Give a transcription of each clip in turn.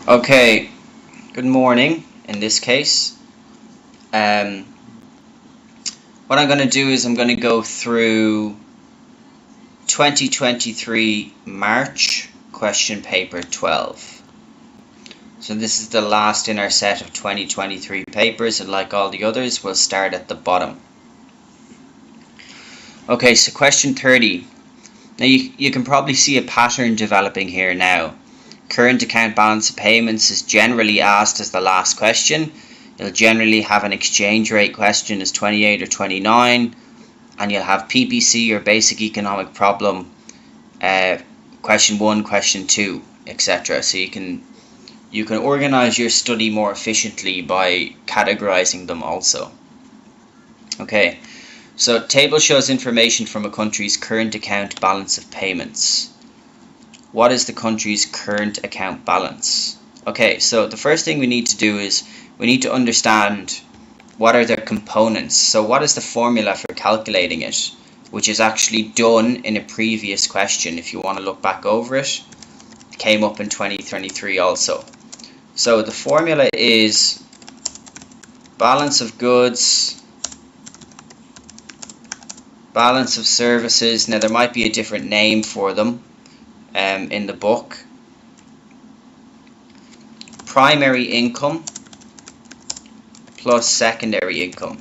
Okay, good morning in this case. What I'm going to do is I'm going to go through 2023 March question paper 12. So this is the last in our set of 2023 papers, and like all the others, we'll start at the bottom. Okay, so question 30. Now you can probably see a pattern developing here now. Current account balance of payments is generally asked as the last question. You'll generally have an exchange rate question as 28 or 29, and you'll have PPC or basic economic problem question 1, question 2, etc. So you can organize your study more efficiently by categorizing them also. Okay, so table shows information from a country's current account balance of payments. What is the country's current account balance? Okay, so the first thing we need to do is we need to understand what are their components. So what is the formula for calculating it, which is actually done in a previous question. If you want to look back over it, it came up in 2023 also. So the formula is balance of goods, balance of services. Now there might be a different name for them in the book. Primary income plus secondary income.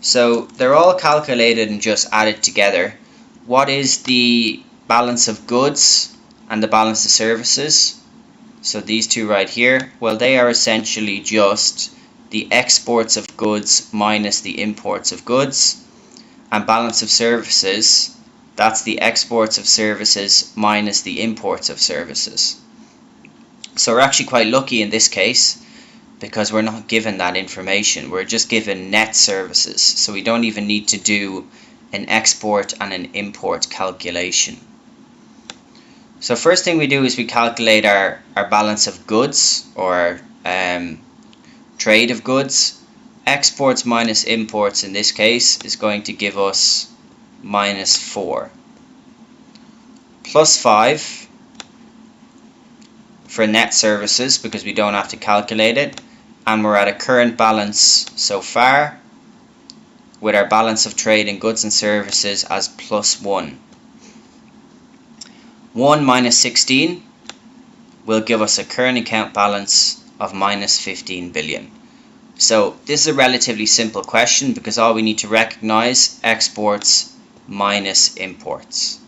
So they're all calculated and just added together. What is the balance of goods and the balance of services? So these two right here, well, they are essentially just the exports of goods minus the imports of goods. And balance of services, that's the exports of services minus the imports of services. So we're actually quite lucky in this case because we're not given that information. We're just given net services. So we don't even need to do an export and an import calculation. So first thing we do is we calculate our balance of goods, or trade of goods. Exports minus imports in this case is going to give us minus 4. Plus 5 for net services because we don't have to calculate it. And we're at a current balance so far with our balance of trade in goods and services as plus 1. 1 minus 16 will give us a current account balance of minus 15 billion. So this is a relatively simple question because all we need to recognize exports minus imports.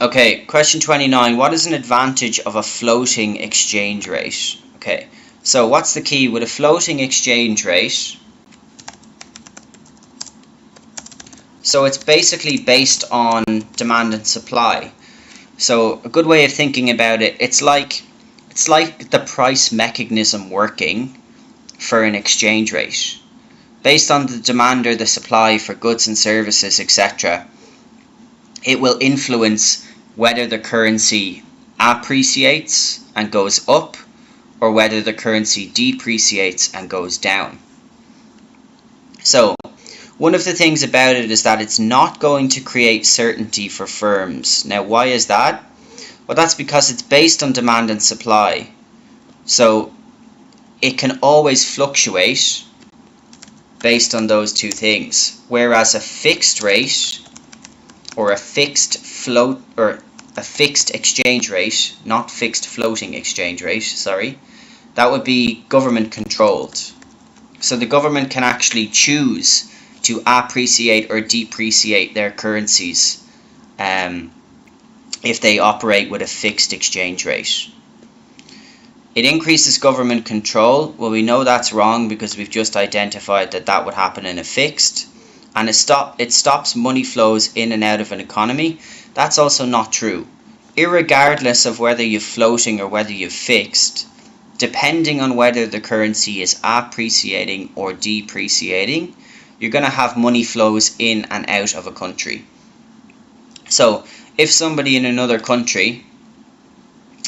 Okay, question 29. What is an advantage of a floating exchange rate? Okay, so what's the key? With a floating exchange rate, so it's basically based on demand and supply. So a good way of thinking about it, it's like the price mechanism working for an exchange rate. Based on the demand or the supply for goods and services, etc., it will influence whether the currency appreciates and goes up or whether the currency depreciates and goes down. So one of the things about it is that it's not going to create certainty for firms. Now why is that? Well, that's because it's based on demand and supply. So it can always fluctuate based on those two things. Whereas a fixed rate or a fixed float or a fixed exchange rate, not fixed floating exchange rate, sorry, that would be government controlled. So the government can actually choose to appreciate or depreciate their currencies if they operate with a fixed exchange rate. It increases government control. Well, we know that's wrong because we've just identified that that would happen in a fixed. And it stops money flows in and out of an economy. That's also not true. Irregardless of whether you're floating or whether you're fixed, depending on whether the currency is appreciating or depreciating, you're going to have money flows in and out of a country. So if somebody in another country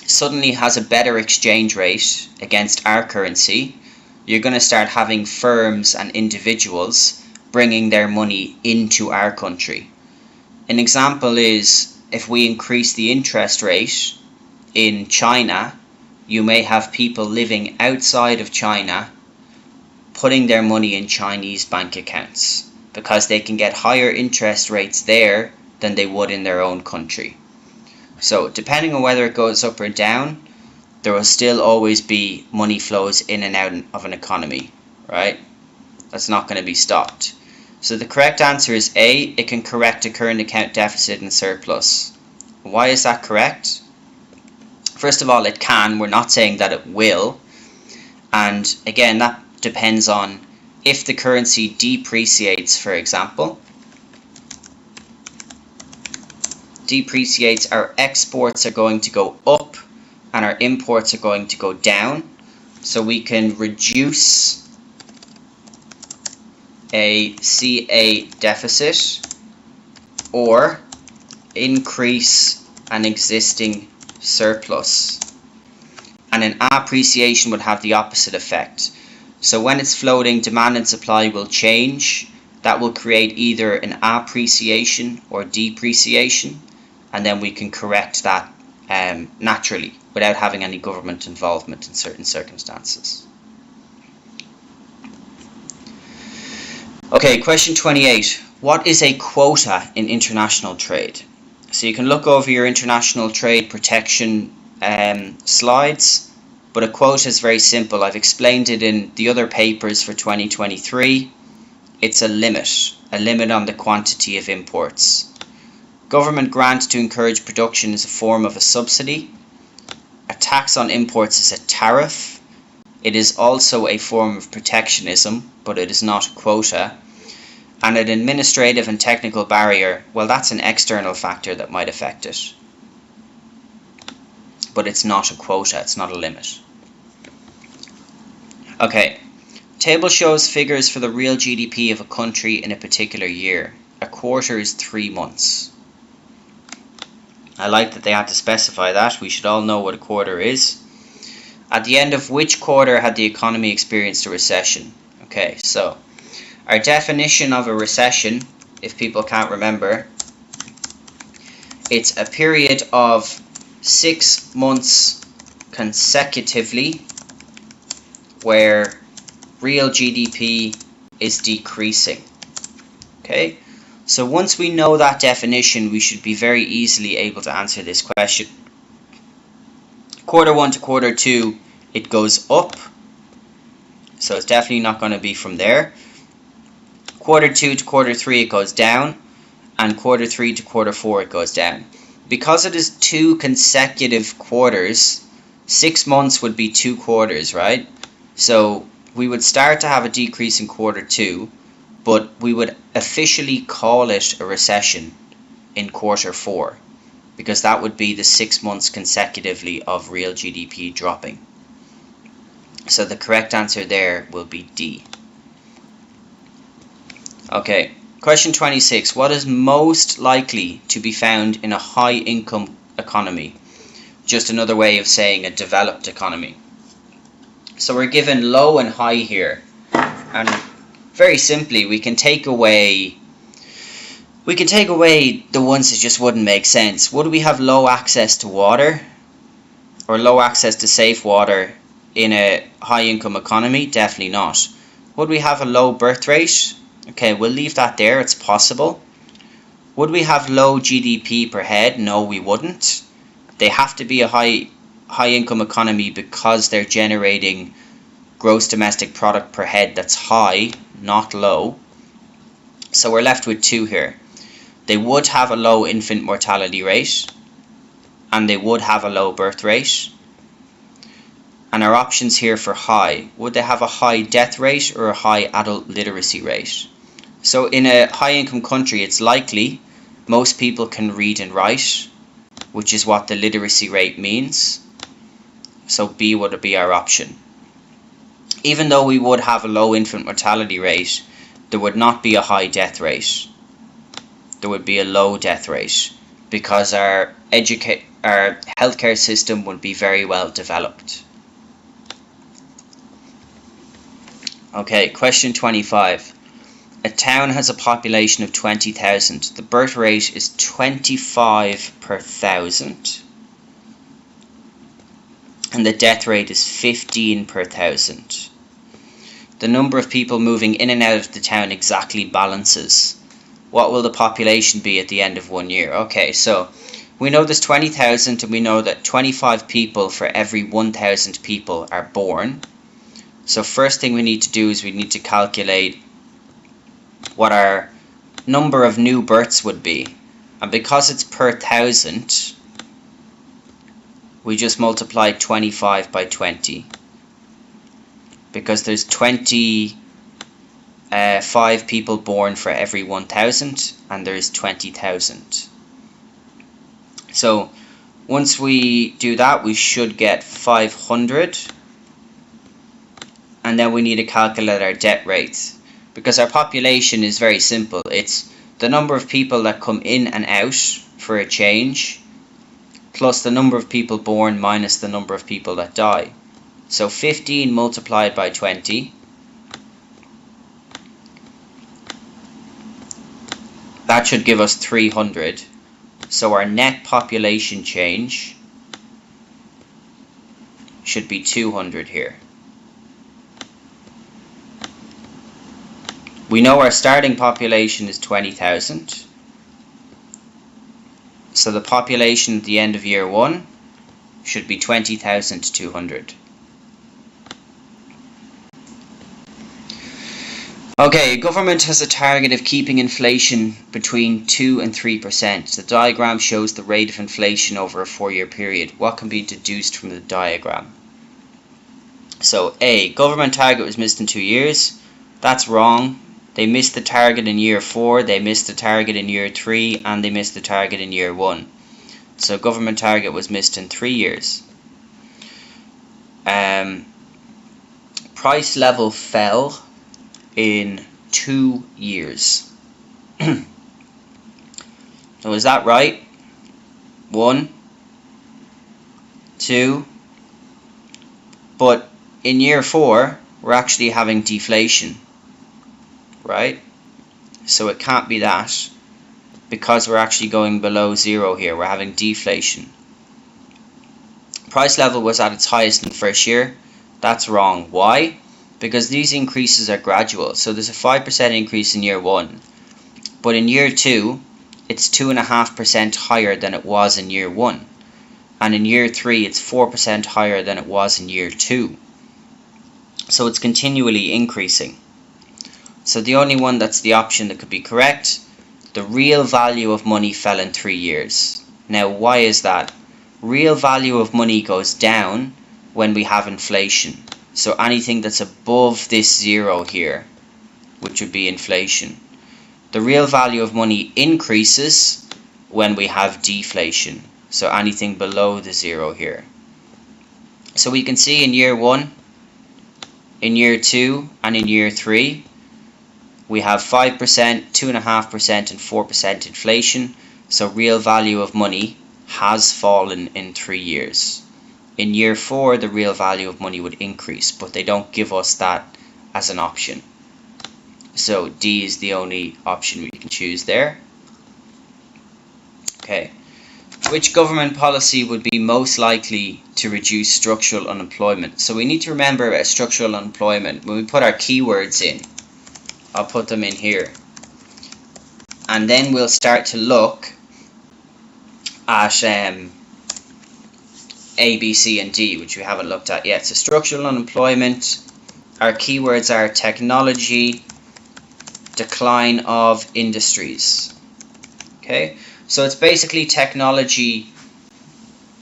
suddenly has a better exchange rate against our currency, you're going to start having firms and individuals bringing their money into our country. An example is if we increase the interest rate in China, you may have people living outside of China putting their money in Chinese bank accounts because they can get higher interest rates there than they would in their own country. So depending on whether it goes up or down, there will still always be money flows in and out of an economy, right? That's not going to be stopped. So the correct answer is A, it can correct a current account deficit and surplus. Why is that correct? First of all, it can. We're not saying that it will. And again, that depends on if the currency depreciates, for example. Depreciates, our exports are going to go up and our imports are going to go down. So we can reduce a CA deficit or increase an existing surplus. And an appreciation would have the opposite effect. So when it's floating, demand and supply will change. That will create either an appreciation or depreciation, and then we can correct that naturally without having any government involvement in certain circumstances. Okay, question 28. What is a quota in international trade? So you can look over your international trade protection slides, but a quota is very simple. I've explained it in the other papers for 2023. It's a limit on the quantity of imports. Government grant to encourage production is a form of a subsidy. A tax on imports is a tariff. It is also a form of protectionism, but it is not a quota. And an administrative and technical barrier, well, that's an external factor that might affect it. But it's not a quota, it's not a limit. Okay, table shows figures for the real GDP of a country in a particular year. A quarter is 3 months. I like that they had to specify that. We should all know what a quarter is. At the end of which quarter had the economy experienced a recession? Okay, so our definition of a recession, if people can't remember, it's a period of 6 months consecutively where real GDP is decreasing. Okay, so once we know that definition, we should be very easily able to answer this question. Quarter 1 to quarter 2, it goes up, so it's definitely not going to be from there. Quarter 2 to quarter 3, it goes down, and quarter 3 to quarter 4, it goes down. Because it is 2 consecutive quarters, 6 months would be 2 quarters, right? So we would start to have a decrease in quarter 2, but we would officially call it a recession in quarter 4, because that would be the 6 months consecutively of real GDP dropping. So the correct answer there will be D. Okay, question 26. What is most likely to be found in a high income economy? Just another way of saying a developed economy. So we're given low and high here, and very simply we can take away the ones that just wouldn't make sense. Would we have low access to water or low access to safe water in a high income economy? Definitely not. Would we have a low birth rate? Okay, we'll leave that there, it's possible. Would we have low GDP per head? No, we wouldn't. They have to be a high income economy because they're generating gross domestic product per head that's high, not low. So we're left with 2 here. They would have a low infant mortality rate, and they would have a low birth rate. And our options here for high, would they have a high death rate or a high adult literacy rate? So in a high income country, it's likely most people can read and write, which is what the literacy rate means. So B would be our option. Even though we would have a low infant mortality rate, there would not be a high death rate. There would be a low death rate because our healthcare system would be very well developed. Okay, question 25. a town has a population of 20,000. The birth rate is 25 per thousand. And the death rate is 15 per thousand. The number of people moving in and out of the town exactly balances. What will the population be at the end of 1 year? Okay, so we know there's 20,000 and we know that 25 people for every 1,000 people are born. So first thing we need to do is we need to calculate what our number of new births would be. And because it's per thousand, we just multiply 25 by 20. Because there's 25 people born for every 1,000 and there's 20,000. So once we do that, we should get 500. And then we need to calculate our death rate. Because our population is very simple. It's the number of people that come in and out for a change, plus the number of people born minus the number of people that die. So 15 multiplied by 20, that should give us 300. So our net population change should be 200 here. We know our starting population is 20,000. So the population at the end of year 1 should be 20,200. Okay, government has a target of keeping inflation between 2 and 3%. The diagram shows the rate of inflation over a 4-year period. What can be deduced from the diagram? So A, government target was missed in 2 years. That's wrong. They missed the target in year 4, they missed the target in year 3, and they missed the target in year 1. So government target was missed in 3 years. Price level fell in 2 years. So is that right? 1, 2. But in year 4, we're actually having deflation. Right? So it can't be that, because we're actually going below 0 here. We're having deflation. Price level was at its highest in the first year. That's wrong. Why? Because these increases are gradual. So there's a 5% increase in year 1, but in year 2 it's 2.5% higher than it was in year 1, and in year 3 it's 4% higher than it was in year 2. So it's continually increasing. So the only one that's the option that could be correct, the real value of money fell in 3 years. Now why is that? Real value of money goes down when we have inflation. So anything that's above this 0 here, which would be inflation. The real value of money increases when we have deflation. So anything below the 0 here. So we can see in year 1, in year 2, and in year 3, we have 5%, 2.5% and 4% inflation. So real value of money has fallen in 3 years. In year 4, the real value of money would increase, but they don't give us that as an option. So D is the only option we can choose there. Okay. Which government policy would be most likely to reduce structural unemployment? So we need to remember about structural unemployment. When we put our keywords in, I'll put them in here. And then we'll start to look at A, B, C, and D, which we haven't looked at yet. So structural unemployment, our keywords are technology, decline of industries. Okay, so it's basically technology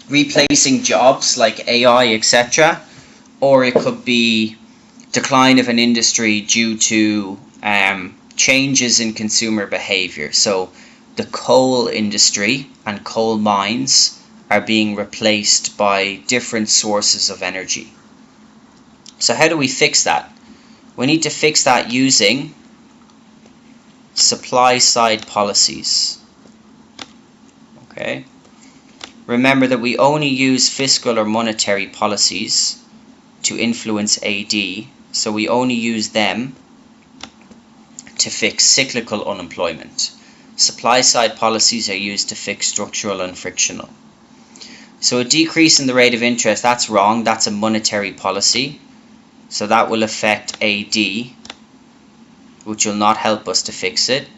replacing jobs like AI, etc. Or it could be decline of an industry due to changes in consumer behavior. So the coal industry and coal mines are being replaced by different sources of energy. So how do we fix that? We need to fix that using supply side policies. Okay. Remember that we only use fiscal or monetary policies to influence AD, so we only use them to fix cyclical unemployment. Supply side policies are used to fix structural and frictional. So a decrease in the rate of interest, that's wrong, that's a monetary policy. So that will affect AD, which will not help us to fix it.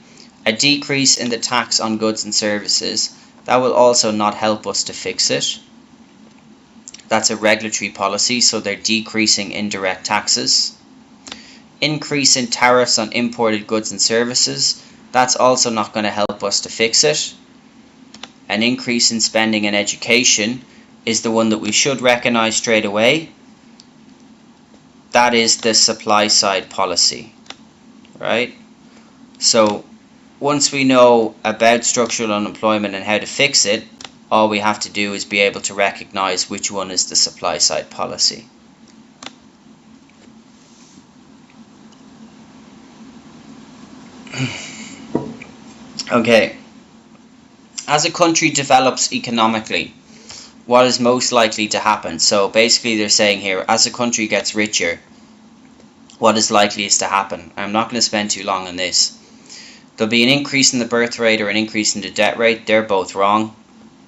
A decrease in the tax on goods and services, that will also not help us to fix it. That's a regulatory policy, so they're decreasing indirect taxes. Increase in tariffs on imported goods and services, that's also not going to help us to fix it. An increase in spending in education is the one that we should recognize straight away. That is the supply side policy, right? So once we know about structural unemployment and how to fix it, all we have to do is be able to recognize which one is the supply side policy. Okay, as a country develops economically, what is most likely to happen? So basically they're saying here, as a country gets richer, what is likeliest to happen? I'm not going to spend too long on this. There'll be an increase in the birth rate or an increase in the death rate. They're both wrong.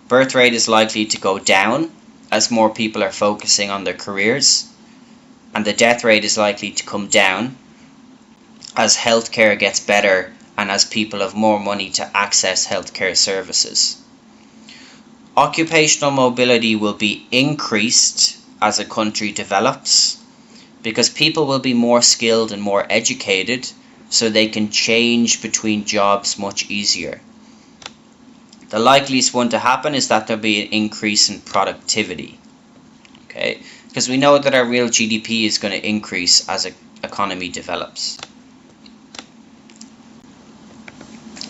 Birth rate is likely to go down as more people are focusing on their careers, and the death rate is likely to come down as healthcare gets better and as people have more money to access healthcare services. Occupational mobility will be increased as a country develops because people will be more skilled and more educated, so they can change between jobs much easier. The likeliest one to happen is that there'll be an increase in productivity. Okay, because we know that our real GDP is going to increase as an economy develops.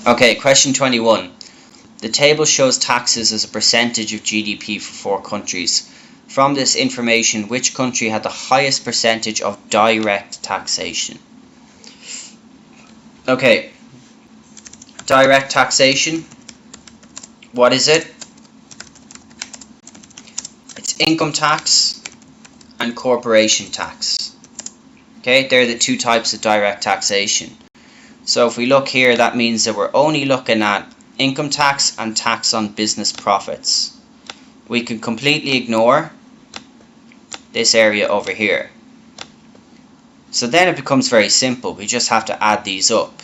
Okay, question 21. The table shows taxes as a percentage of GDP for 4 countries. From this information, which country had the highest percentage of direct taxation? Okay, direct taxation, what is it? It's income tax and corporation tax. Okay, they're the 2 types of direct taxation. So if we look here, that means that we're only looking at income tax and tax on business profits. We can completely ignore this area over here. So then it becomes very simple. We just have to add these up.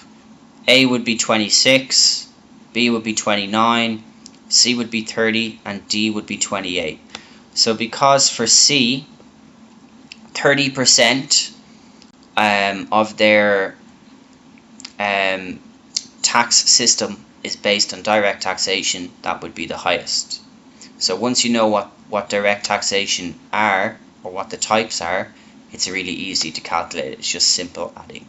A would be 26, B would be 29, C would be 30, and D would be 28. So because for C, 30% of their tax system is based on direct taxation, that would be the highest. So once you know what direct taxation are, or what the types are, it's really easy to calculate. It's just simple adding.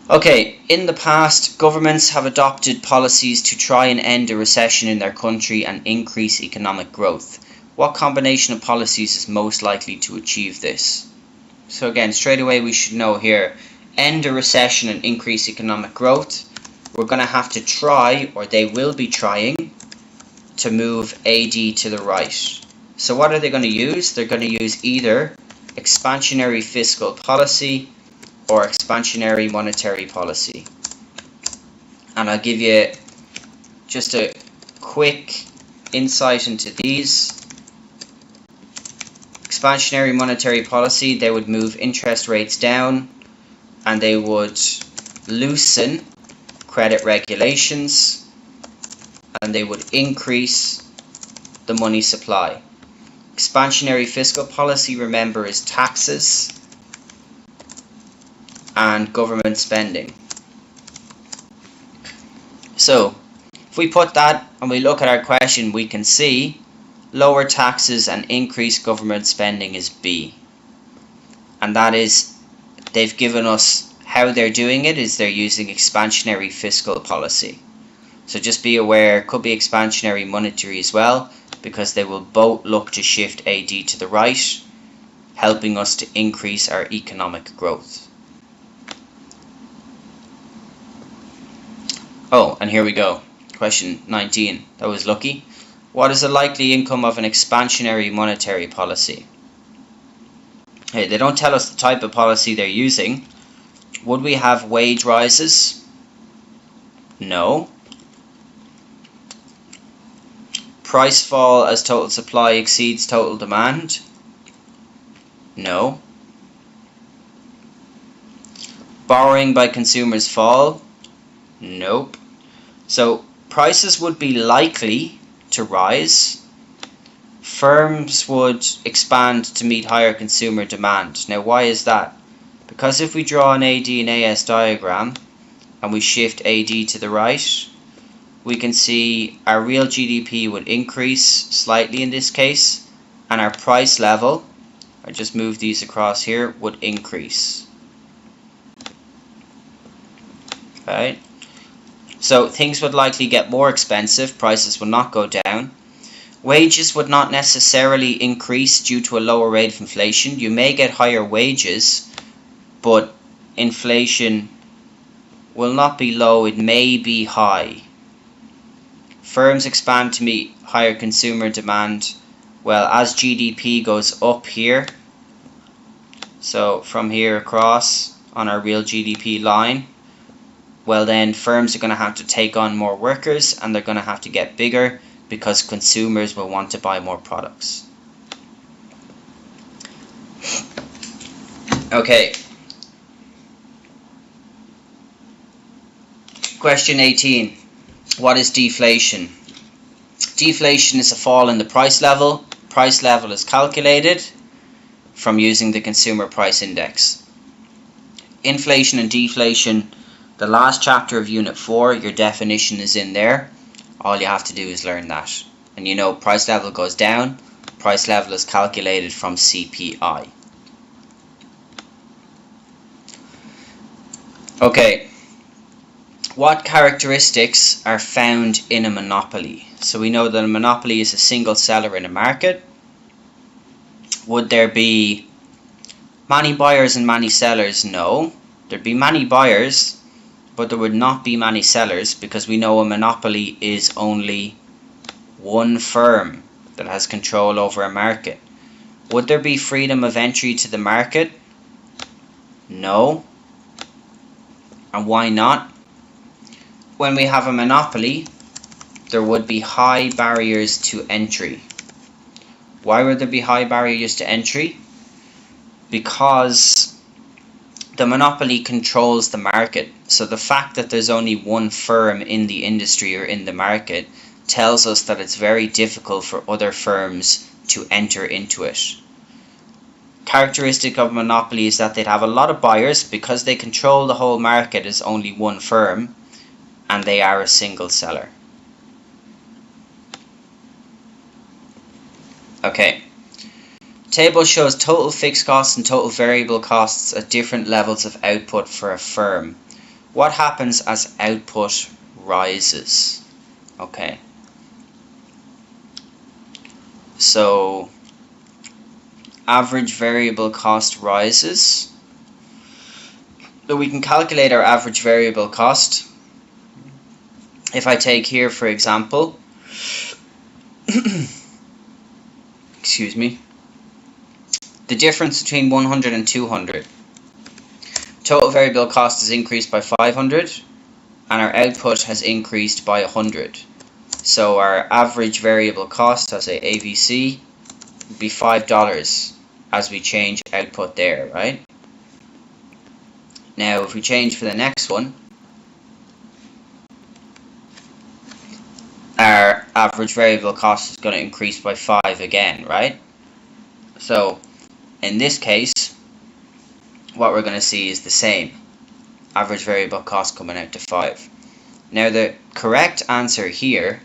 Okay, in the past, governments have adopted policies to try and end a recession in their country and increase economic growth. What combination of policies is most likely to achieve this? So again, straight away we should know here, end a recession and increase economic growth. We're going to have to try, or they will be trying, to move AD to the right. So what are they going to use? They're going to use either expansionary fiscal policy or expansionary monetary policy. And I'll give you just a quick insight into these. Expansionary monetary policy, they would move interest rates down and they would loosen credit regulations and they would increase the money supply. Expansionary fiscal policy, remember, is taxes and government spending. So if we put that and we look at our question, we can see lower taxes and increased government spending is B. And that is, they've given us how they're doing it is they're using expansionary fiscal policy. So just be aware, it could be expansionary monetary as well, because they will both look to shift AD to the right, helping us to increase our economic growth. Oh, and here we go. Question 19. That was lucky. What is the likely income of an expansionary monetary policy? Hey, they don't tell us the type of policy they're using. Would we have wage rises? No. Price fall as total supply exceeds total demand? No. Borrowing by consumers fall? Nope. So prices would be likely to rise. Firms would expand to meet higher consumer demand. Now why is that? Because if we draw an AD and AS diagram and we shift AD to the right, we can see our real GDP would increase slightly in this case, and our price level, I just move these across here, would increase. Right? So things would likely get more expensive, prices would not go down. Wages would not necessarily increase due to a lower rate of inflation. You may get higher wages, but inflation will not be low, it may be high. Firms expand to meet higher consumer demand. Well, as GDP goes up here, so from here across on our real GDP line, well then firms are going to have to take on more workers and they're going to have to get bigger because consumers will want to buy more products. Okay. Question 18. What is deflation? Deflation is a fall in the price level. Price level is calculated from using the consumer price index. Inflation and deflation, the last chapter of Unit 4, your definition is in there. All you have to do is learn that. And you know price level goes down, price level is calculated from CPI. Okay. What characteristics are found in a monopoly? So we know that a monopoly is a single seller in a market. Would there be many buyers and many sellers? No. There'd be many buyers, but there would not be many sellers because we know a monopoly is only one firm that has control over a market. Would there be freedom of entry to the market? No. And why not? When we have a monopoly, there would be high barriers to entry. Why would there be high barriers to entry? Because the monopoly controls the market. So the fact that there's only one firm in the industry or in the market tells us that it's very difficult for other firms to enter into it. Characteristic of monopoly is that they'd have a lot of buyers because they control the whole market as only one firm, and they are a single seller. Okay. Table shows total fixed costs and total variable costs at different levels of output for a firm. What happens as output rises? Okay. So average variable cost rises. So we can calculate our average variable cost. If I take here, for example, excuse me, the difference between 100 and 200. Total variable cost is increased by 500 and our output has increased by 100. So our average variable cost, as a AVC, would be $5 as we change output there, right? Now if we change for the next one, our average variable cost is going to increase by 5 again, right? So in this case, what we're going to see is the same. Average variable cost coming out to 5. Now the correct answer here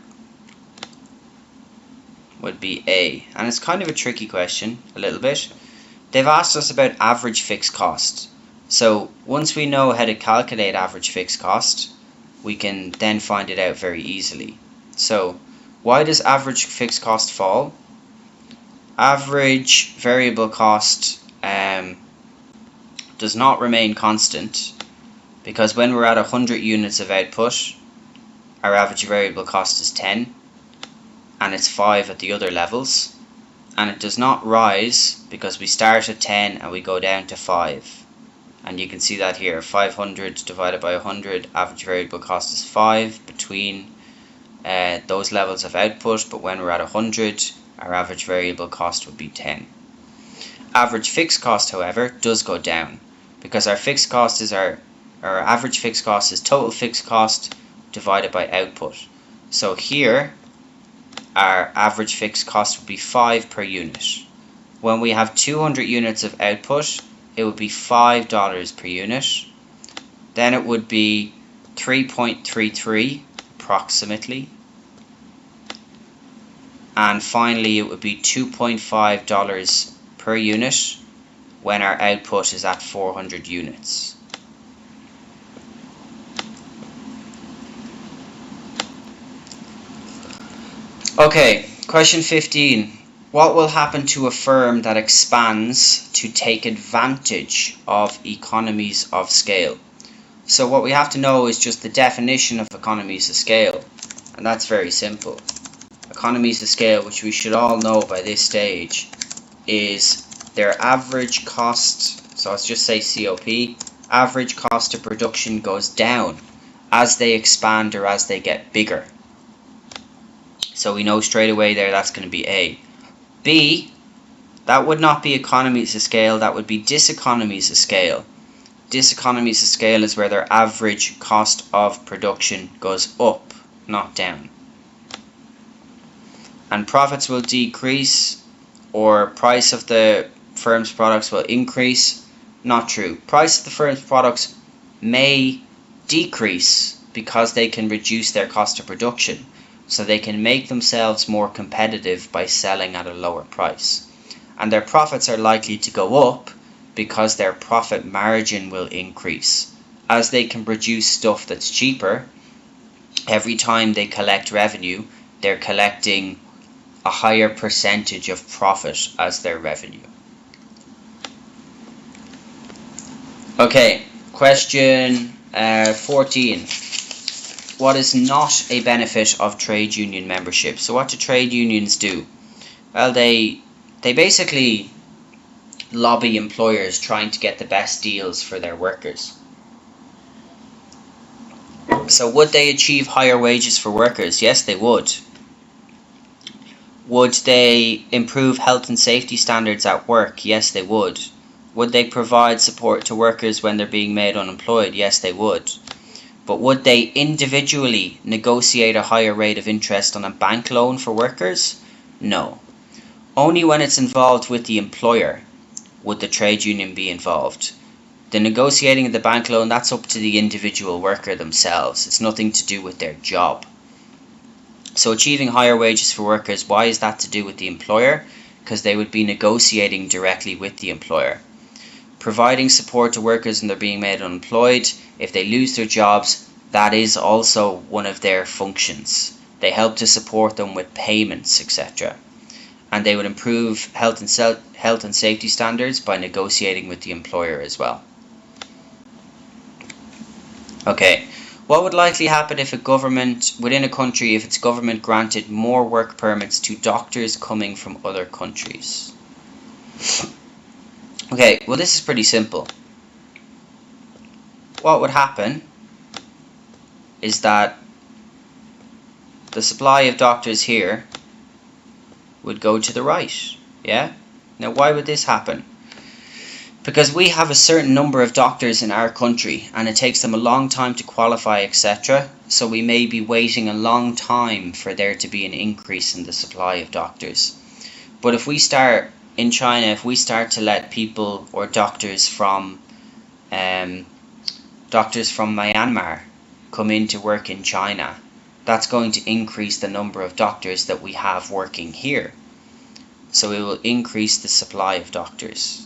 would be A. And it's kind of a tricky question, a little bit. They've asked us about average fixed cost. So once we know how to calculate average fixed cost, we can then find it out very easily. So why does average fixed cost fall? Average variable cost does not remain constant because when we're at 100 units of output, our average variable cost is 10 and it's 5 at the other levels, and it does not rise because we start at 10 and we go down to 5. And you can see that here, 500 divided by 100, average variable cost is 5 between those levels of output, but when we're at 100, our average variable cost would be 10. Average fixed cost, however, does go down because our fixed cost is our average fixed cost is total fixed cost divided by output. So here, our average fixed cost would be 5 per unit. When we have 200 units of output, it would be $5 per unit. Then it would be 3.33 approximately. And finally, it would be $2.5 per unit when our output is at 400 units. Okay, question 15. What will happen to a firm that expands to take advantage of economies of scale? So what we have to know is just the definition of economies of scale, and that's very simple. Economies of scale, which we should all know by this stage, is their average cost, so let's just say COP, average cost of production goes down as they expand or as they get bigger. So we know straight away there that's going to be A. B, that would not be economies of scale, that would be diseconomies of scale. Diseconomies of scale is where their average cost of production goes up, not down. And profits will decrease, or price of the firm's products will increase. Not true. Price of the firm's products may decrease because they can reduce their cost of production. So they can make themselves more competitive by selling at a lower price. And their profits are likely to go up because their profit margin will increase. As they can produce stuff that's cheaper, every time they collect revenue, they're collecting a higher percentage of profit as their revenue. Okay, question 14. What is not a benefit of trade union membership? So what do trade unions do? Well, they basically lobby employers trying to get the best deals for their workers. So would they achieve higher wages for workers? Yes, they would. Would they improve health and safety standards at work? Yes, they would. Would they provide support to workers when they're being made unemployed? Yes, they would. But would they individually negotiate a higher rate of interest on a bank loan for workers? No. Only when it's involved with the employer would the trade union be involved. The negotiating of the bank loan, that's up to the individual worker themselves. It's nothing to do with their job. So achieving higher wages for workers, why is that to do with the employer? Because they would be negotiating directly with the employer. Providing support to workers when they're being made unemployed, if they lose their jobs, that is also one of their functions. They help to support them with payments, etc. And they would improve health and safety standards by negotiating with the employer as well. Okay, what would likely happen if a government, within a country, if its government granted more work permits to doctors coming from other countries? Okay, well this is pretty simple. What would happen is that the supply of doctors here would go to the right, yeah? Now why would this happen? Because we have a certain number of doctors in our country and it takes them a long time to qualify, etc. So we may be waiting a long time for there to be an increase in the supply of doctors. But if we start in China, if we start to let people or doctors from Myanmar come in to work in China, that's going to increase the number of doctors that we have working here. So it will increase the supply of doctors.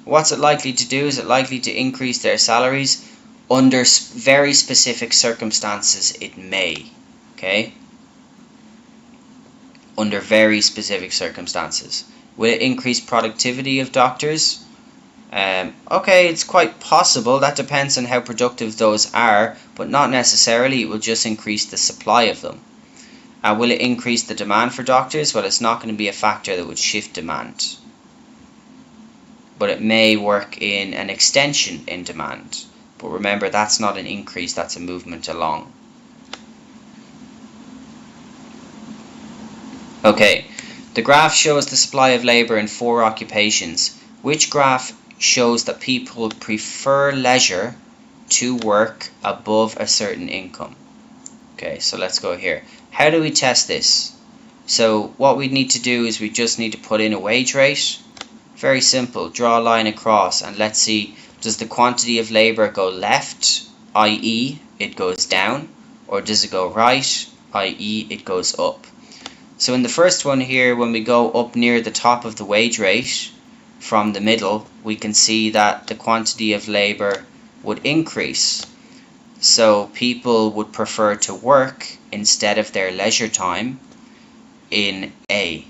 What's it likely to do? Is it likely to increase their salaries? Under very specific circumstances, it may. Okay? Under very specific circumstances. Will it increase productivity of doctors? Okay, it's quite possible. That depends on how productive those are, but not necessarily. It will just increase the supply of them. Will it increase the demand for doctors? Well, it's not going to be a factor that would shift demand, but it may work in an extension in demand. But remember, that's not an increase, that's a movement along. Okay, the graph shows the supply of labour in 4 occupations. Which graph shows that people prefer leisure to work above a certain income? Okay, so let's go here. How do we test this? So what we need to do is we just need to put in a wage rate. Very simple, draw a line across and let's see, does the quantity of labour go left, i.e. it goes down, or does it go right, i.e. it goes up? So in the first one here, when we go up near the top of the wage rate from the middle, we can see that the quantity of labour would increase. So people would prefer to work instead of their leisure time in A.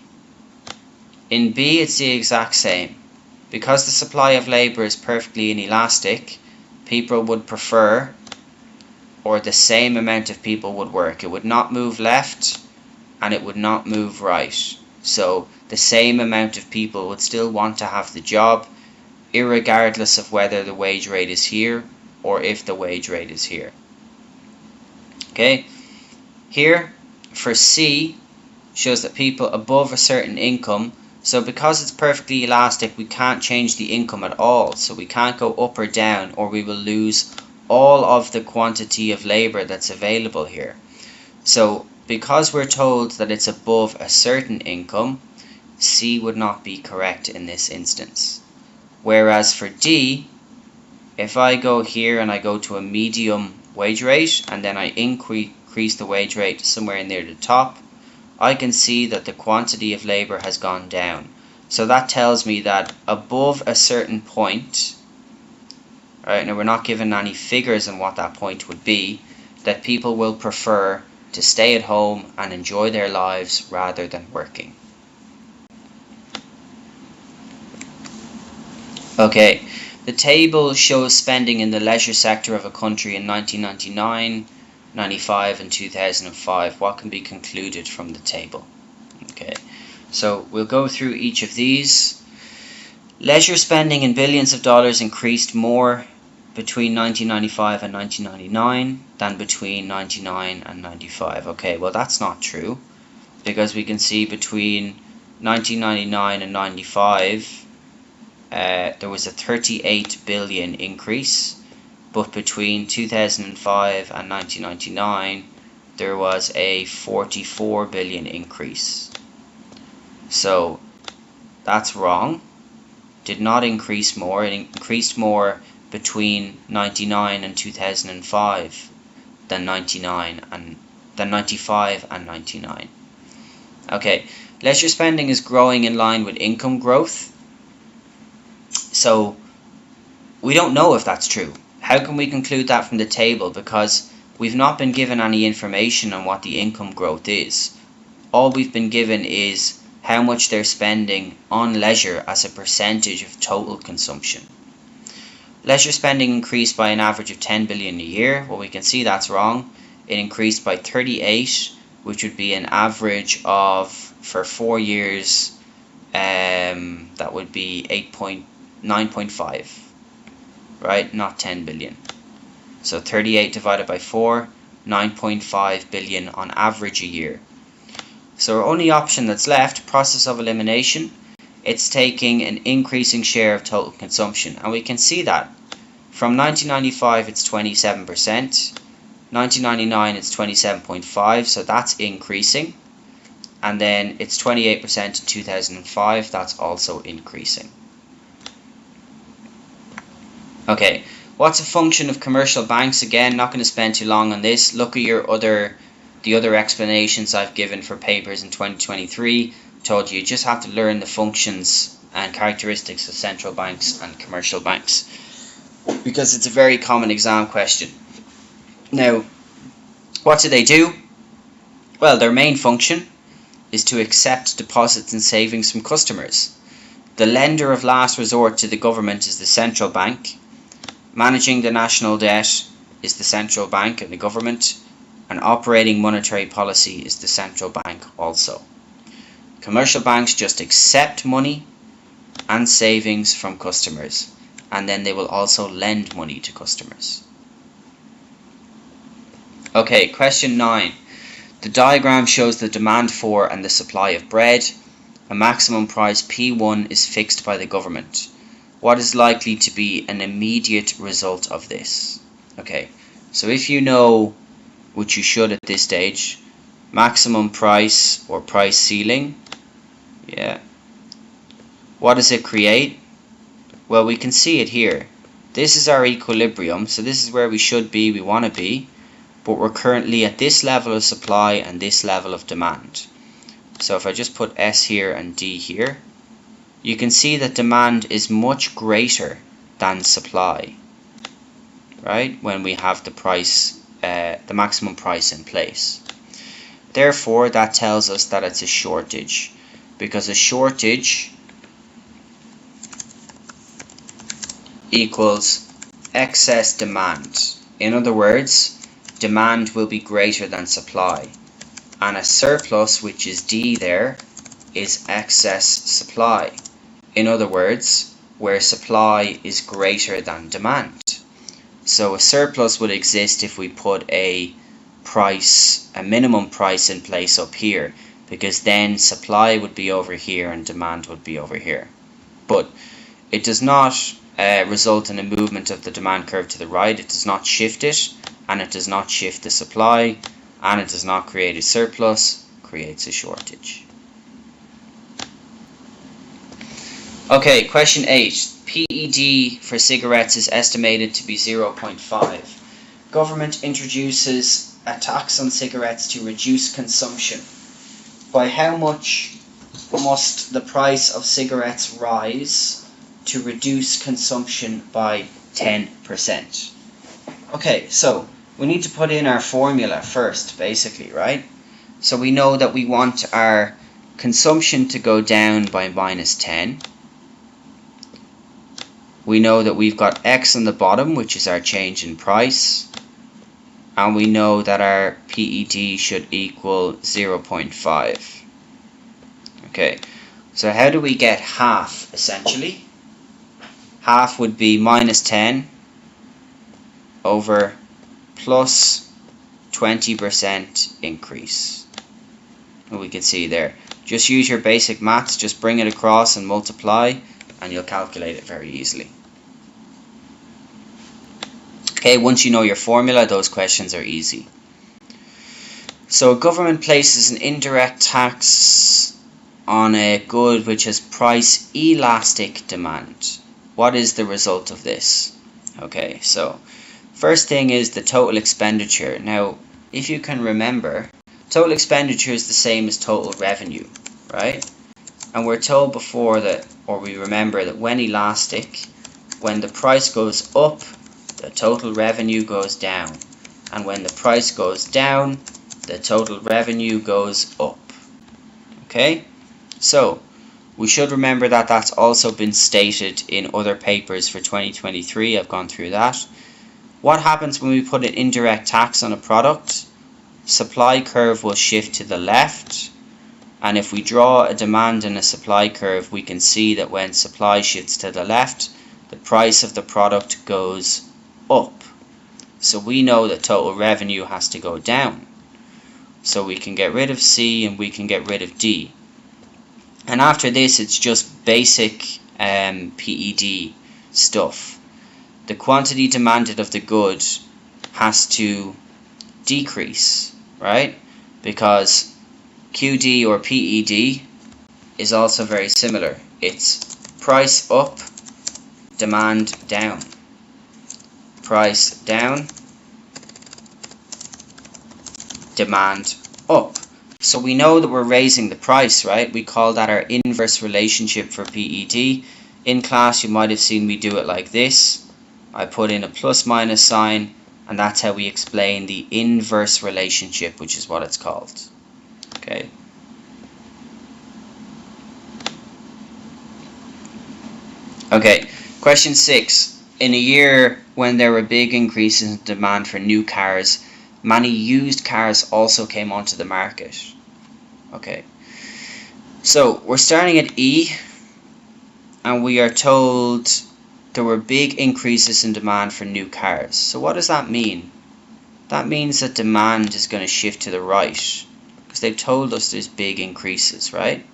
In B, it's the exact same. Because the supply of labour is perfectly inelastic, people would prefer, or the same amount of people would work. It would not move left and it would not move right. So the same amount of people would still want to have the job, irregardless of whether the wage rate is here or if the wage rate is here. Okay, here for C shows that people above a certain income, so because it's perfectly elastic, we can't change the income at all, so we can't go up or down, or we will lose all of the quantity of labour that's available here. So because we're told that it's above a certain income, C would not be correct in this instance. Whereas for D, if I go here and I go to a medium wage rate and then I increase the wage rate somewhere near the top, I can see that the quantity of labour has gone down. So that tells me that above a certain point, right, now we're not given any figures on what that point would be, that people will prefer to stay at home and enjoy their lives rather than working. Okay, the table shows spending in the leisure sector of a country in 1999, 95 and 2005. What can be concluded from the table? Okay, so we'll go through each of these. Leisure spending in billions of dollars increased more between 1995 and 1999 than between 99 and 95. Okay, well that's not true, because we can see between 1999 and 95 there was a 38 billion increase, but between 2005 and 1999 there was a 44 billion increase. So that's wrong. Did not increase more. It increased more between 99 and 2005 than 95 and 99. Okay, leisure spending is growing in line with income growth. So we don't know if that's true. How can we conclude that from the table? Because we've not been given any information on what the income growth is. All we've been given is how much they're spending on leisure as a percentage of total consumption. Leisure spending increased by an average of 10 billion a year. Well, we can see that's wrong. It increased by 38, which would be an average of, for 4 years, that would be 9.5, right? Not 10 billion. So 38 divided by 4, 9.5 billion on average a year. So our only option that's left, process of elimination, it's taking an increasing share of total consumption. And we can see that. From 1995 it's 27%, 1999 it's 27.5, so that's increasing. And then it's 28% in 2005, that's also increasing. Okay, what's a function of commercial banks? Again, not going to spend too long on this. Look at the other explanations I've given for papers in 2023. Told you just have to learn the functions and characteristics of central banks and commercial banks, because it's a very common exam question. Now, what do? Well, their main function is to accept deposits and savings from customers. The lender of last resort to the government is the central bank. Managing the national debt is the central bank and the government. and operating monetary policy is the central bank also. Commercial banks just accept money and savings from customers, and then they will also lend money to customers. Okay, question 9. The diagram shows the demand for and the supply of bread. A maximum price P1 is fixed by the government. What is likely to be an immediate result of this? Okay, so if you know, which you should at this stage, maximum price or price ceiling, yeah. What does it create? Well, we can see it here. This is our equilibrium, so this is where we should be, we want to be, but we're currently at this level of supply and this level of demand. So if I just put S here and D here, you can see that demand is much greater than supply, right? When we have the price, the maximum price in place. Therefore, that tells us that it's a shortage, because a shortage equals excess demand. In other words, demand will be greater than supply, and a surplus, which is D there, is excess supply. In other words, where supply is greater than demand. So a surplus would exist if we put a minimum price in place up here, because then supply would be over here and demand would be over here. But it does not result in a movement of the demand curve to the right. It does not shift it, and it does not shift the supply, and it does not create a surplus, creates a shortage. Okay, question 8. PED for cigarettes is estimated to be 0.5. Government introduces a tax on cigarettes to reduce consumption. By how much must the price of cigarettes rise to reduce consumption by 10%? Okay, so we need to put in our formula first, basically, right? So we know that we want our consumption to go down by minus 10. We know that we've got X on the bottom, which is our change in price. And we know that our PED should equal 0.5. Okay, so how do we get half, essentially? Half would be minus 10 over plus 20% increase. And we can see there. Just use your basic maths, just bring it across and multiply, and you'll calculate it very easily. Okay, once you know your formula, those questions are easy. So government places an indirect tax on a good which has price elastic demand. What is the result of this? Okay, so first thing is the total expenditure. Now, if you can remember, total expenditure is the same as total revenue, right? And we're told before that, or we remember that when elastic, when the price goes up, the total revenue goes down. And when the price goes down, the total revenue goes up. Okay? So, we should remember that that's also been stated in other papers for 2023. I've gone through that. What happens when we put an indirect tax on a product? Supply curve will shift to the left. And if we draw a demand and a supply curve, we can see that when supply shifts to the left, the price of the product goes up. So we know that total revenue has to go down. So we can get rid of C and we can get rid of D. And after this, it's just basic PED stuff. The quantity demanded of the good has to decrease, right? Because QD or PED is also very similar. It's price up, demand down. Price down, demand up. So we know that we're raising the price, right? We call that our inverse relationship for PED. In class, you might have seen me do it like this. I put in a plus minus sign, and that's how we explain the inverse relationship, which is what it's called. Okay. Okay, question 6. In a year when there were big increases in demand for new cars, Many used cars also came onto the market. Okay, so we're starting at E, and we are told there were big increases in demand for new cars. So what does that mean? That means that demand is going to shift to the right, because they've told us there's big increases, right?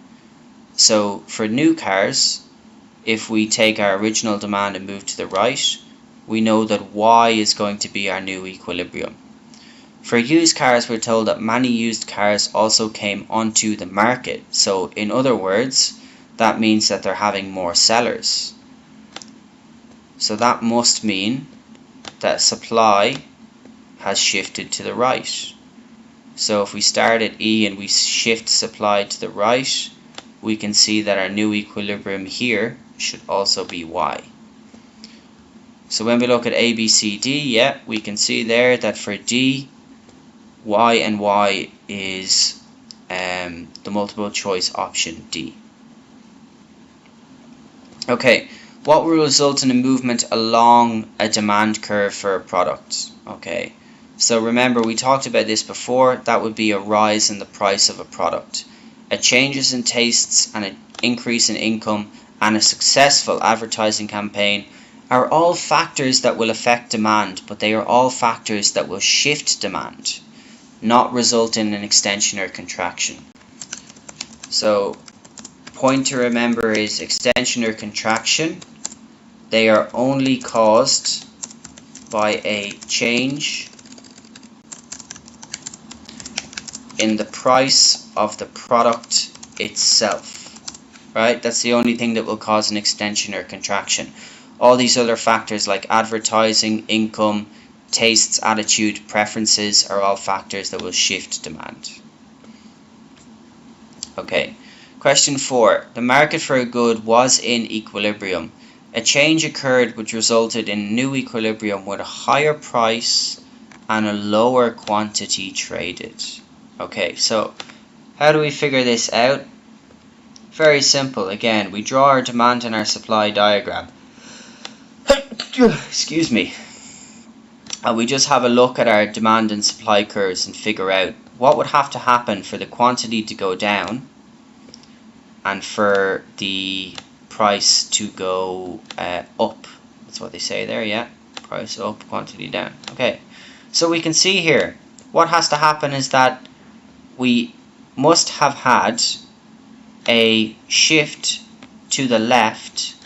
So for new cars, if we take our original demand and move to the right, we know that Y is going to be our new equilibrium. For used cars, we're told that many used cars also came onto the market. So in other words, that means that they're having more sellers. So that must mean that supply has shifted to the right. So if we start at E and we shift supply to the right, we can see that our new equilibrium here should also be Y. So when we look at A, B, C, D, yeah, we can see there that for D, Y and Y is the multiple choice option D. Okay, what will result in a movement along a demand curve for a product? Okay, so remember we talked about this before. That would be a rise in the price of a product. A changes in tastes and an increase in income and a successful advertising campaign are all factors that will affect demand, but they are all factors that will shift demand, not result in an extension or contraction. So point to remember is extension or contraction, they are only caused by a change in the price of the product itself, right? That's the only thing that will cause an extension or contraction. All these other factors like advertising, income, tastes, attitude, preferences are all factors that will shift demand. Okay, question 4. The market for a good was in equilibrium. A change occurred which resulted in new equilibrium with a higher price and a lower quantity traded. Okay, so how do we figure this out? Very simple. Again, we draw our demand and our supply diagram. Excuse me. And we just have a look at our demand and supply curves and figure out what would have to happen for the quantity to go down and for the price to go up. That's what they say there, yeah. Price up, quantity down. Okay, so we can see here what has to happen is that we must have had a shift to the left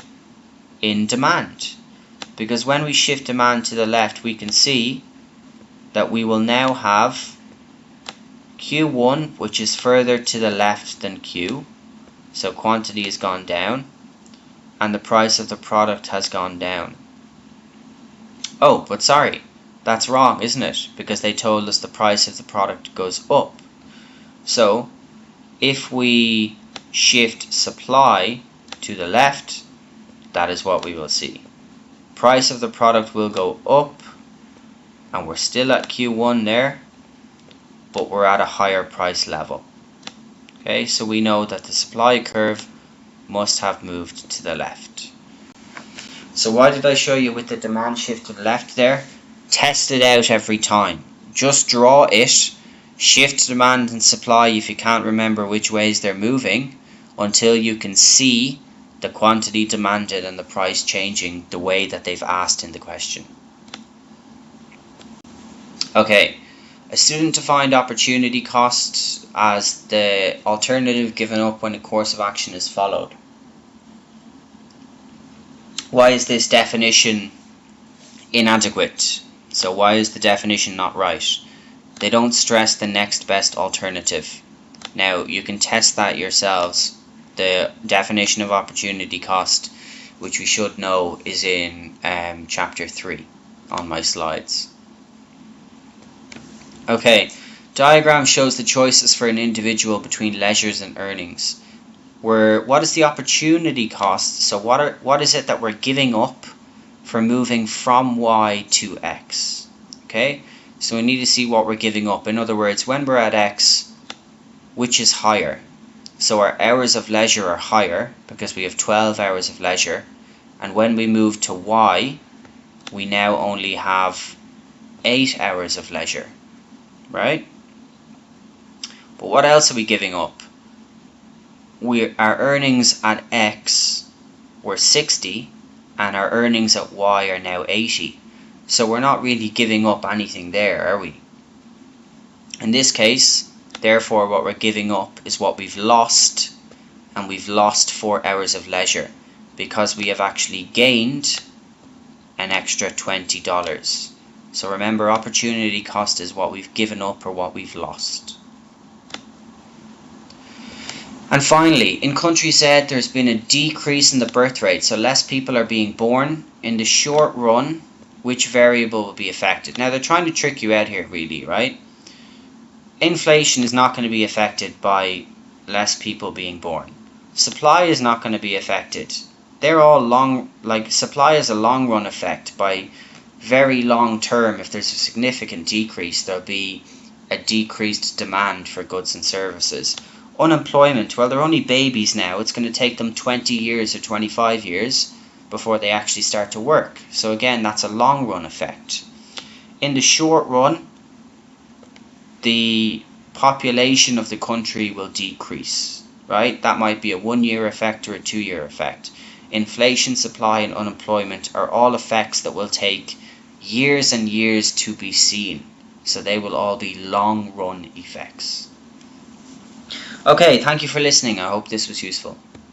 in demand, because when we shift demand to the left we can see that we will now have Q1, which is further to the left than Q, so quantity has gone down and the price of the product has gone down. Oh, but sorry, that's wrong, isn't it? Because they told us the price of the product goes up. So if we shift supply to the left, that is what we will see. Price of the product will go up, and we're still at Q1 there, but we're at a higher price level. Okay, so we know that the supply curve must have moved to the left. So why did I show you with the demand shift to the left there? Test it out every time. Just draw it, shift demand and supply if you can't remember which ways they're moving, until you can see the quantity demanded and the price changing the way that they've asked in the question. Okay, a student defined opportunity cost as the alternative given up when a course of action is followed. Why is this definition inadequate? So why is the definition not right? They don't stress the next best alternative. Now you can test that yourselves. The definition of opportunity cost, which we should know, is in chapter 3 on my slides. Okay, diagram shows the choices for an individual between leisures and earnings. What is the opportunity cost? So what is it that we're giving up for moving from Y to X? Okay, so we need to see what we're giving up. In other words, when we're at X, which is higher? So our hours of leisure are higher because we have 12 hours of leisure, and when we move to Y, we now only have 8 hours of leisure. right? But what else are we giving up? Our earnings at X were 60 and our earnings at Y are now 80. So we're not really giving up anything there, are we? In this case, therefore, what we're giving up is what we've lost, and we've lost 4 hours of leisure because we have actually gained an extra $20. So remember, opportunity cost is what we've given up or what we've lost. And finally, in country Z, there's been a decrease in the birth rate, so less people are being born. In the short run, which variable will be affected? Now, they're trying to trick you out here, really, right? Inflation is not going to be affected by less people being born. Supply is not going to be affected. They're all supply is a long run effect. By very long term, if there's a significant decrease, there'll be a decreased demand for goods and services. Unemployment, well, they're only babies now. It's going to take them 20 years or 25 years before they actually start to work. So again, that's a long run effect. In the short run, the population of the country will decrease, right? That might be a 1-year effect or a 2-year effect. Inflation, supply, and unemployment are all effects that will take years and years to be seen. So they will all be long run effects. Okay, thank you for listening. I hope this was useful.